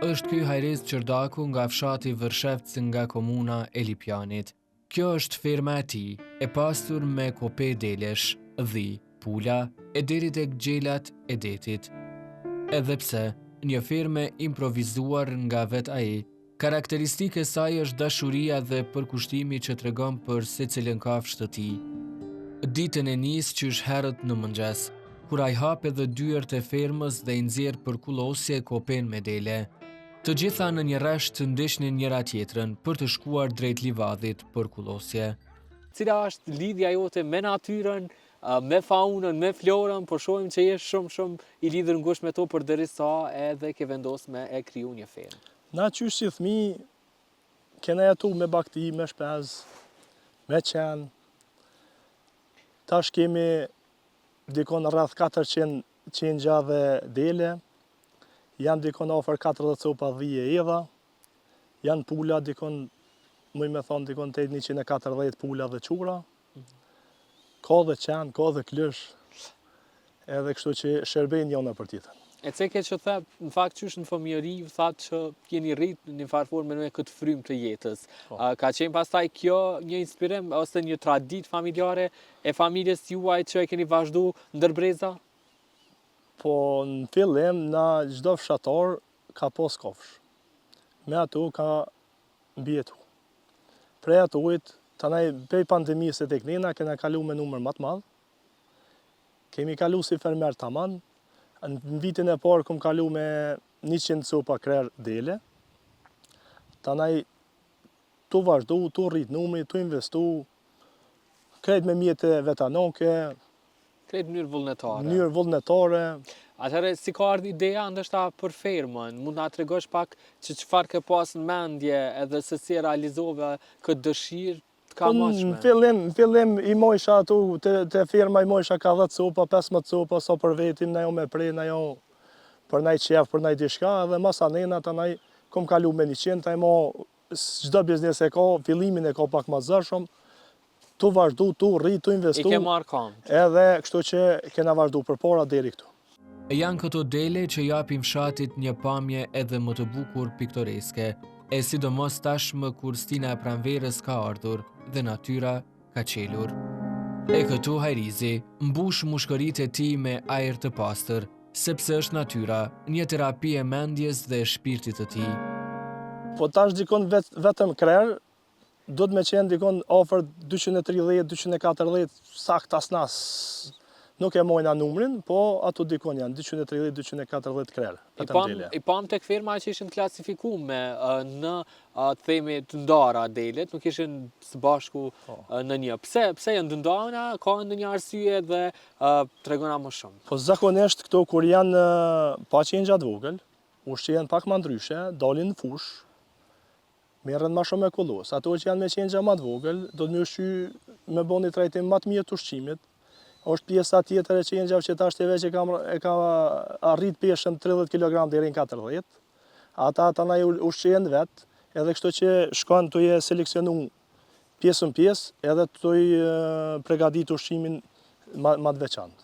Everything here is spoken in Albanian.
është ky Hajriz Qërdaku nga fshati Vërshevc nga komuna e Lipjanit. Kjo është ferma e tij, e pastur me kope delesh, dhi, pula e deri tek gjelat e detit. Edhe pse një fermë improvizuar nga vet ai, karakteristike e saj është dashuria dhe përkushtimi që tregon për secilën kafshë të tij. Ditën e nis qysh herët në mëngjes, kur ai hap edhe dyert e fermës dhe i nxjerr për kullosje kopen me dele. Të gjitha në një rresht të ndihnin njëra tjetrën për të shkuar drejt livadit për kullosje. Cila është lidhja jote me natyrën, me faunën, me florën, por shohim që je shumë i lidhur ngushtë me to përderisa edhe ke vendosur me e kriju një fermë. Na qysh si fëmijë kena jetu me bakti, me shpez, me qenë. Tash kemi dikon rreth 400 qengja dhe dele, janë dikon ofër 40 copa dhije edha, janë pula dikon, muj me thonë dikon të 140 pula dhe qura, ka dhe qenë, ka dhe klësh, edhe kështu që shërbejnë njona për tjetën. E ceke që the, në fakt qysh në fëmijëri, thatë që jeni rrit në një farë formë me këtë frymë të jetës. Ka qenë pastaj kjo një inspirim ose një traditë familjare e familjes juaj që e keni vazhdu ndërbreza? Po në fillim, na çdo fshatar ka pas kafsh. Me ato ka mbjetu. Prej atojt, tanaj prej pandemisë e tek nena, kena kalu me numër më të madh. Kemi kalu si fermer taman. Në vitin e parë kom kalu me 100 copa krer dele. Tanaj tu vazhdu, tu rrit numri, tu investu, krejt me mjete vetanoke, Krejt mënyrë vullnetare. Atëherë, si ka ardhur ideja ndoshta për fermën, mund na tregosh pak që çfarë ke pas në mendje edhe se si realizove këtë dëshirë të kamashme? Në fillim i mojsha atu, te firma i mojsha ka 10 copa, 15 copa, so për vetin, na jo me prej, na jo për naj qef, për naj dishka, edhe masa nena ta naj kom kalu me 100, ta i mo çdo biznes e ka, fillimin e ka pak ma zërshëm, tu vazhdu, tu rrit, tu investu. I ke marrë kam. Edhe kështu që kena vazhdu për para deri këtu. Janë këto dele që japin fshatit një pamje edhe më të bukur piktoreske, e sidomos tashmë kur stina e pranverës ka ardhur dhe natyra ka qelur. E këtu Hajrizi mbush mushkëritë e tij me ajër të pastër, sepse është natyra, një terapi e mendjes dhe shpirtit të tij. Po tash dikon vetëm krer, do të me qenë dikon ofër 230, 240, sakt asnas. Nuk e mojna numrin, po ato dikon janë 230, 240 krerë. I pam tek firma që ishin klasifikuar në themi të ndara delet, nuk ishin së bashku në një. Pse janë të ndara, ka ndonjë arsye dhe tregona më shumë. Po zakonisht këto kur janë pa qengja të vogël, ushqehen pak më ndryshe, dalin në fush, merren më shumë me kullos. Ato që janë me qengja më të vogël, do të më ushqy me bo një trajtim më të mirë të ushqimit. Është pjesa tjetër e qengjave që tash të veç e ka arrit peshën 30 kg deri në 40. Ata tanaj ushqehen vet, edhe kështu që shkon të je seleksionu pjesën pjesë, edhe të i pregadit ushqimin më të veçantë.